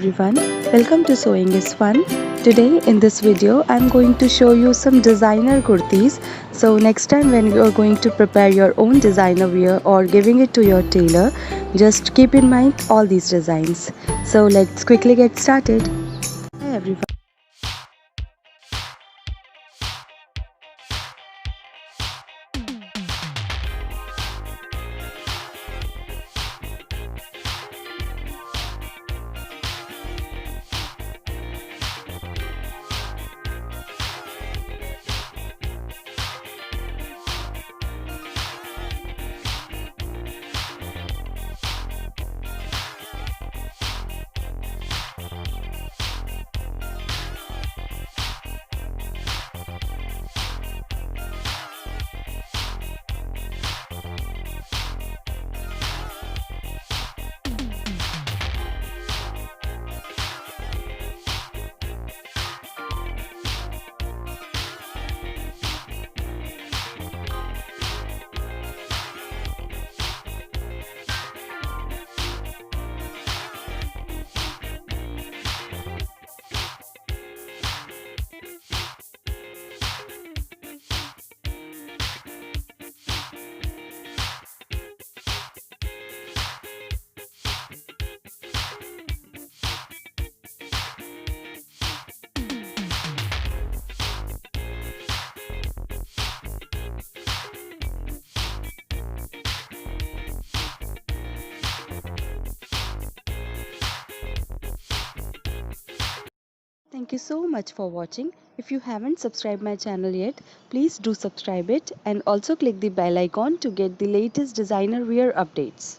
everyone, welcome to Sewing is Fun. Today in this video I am going to show you some designer kurtis. So next time when you are going to prepare your own designer wear or giving it to your tailor, just keep in mind all these designs. So let's quickly get started. Hi everyone. Thank you so much for watching. If you haven't subscribed my channel yet, please do subscribe it and also click the bell icon to get the latest designer wear updates.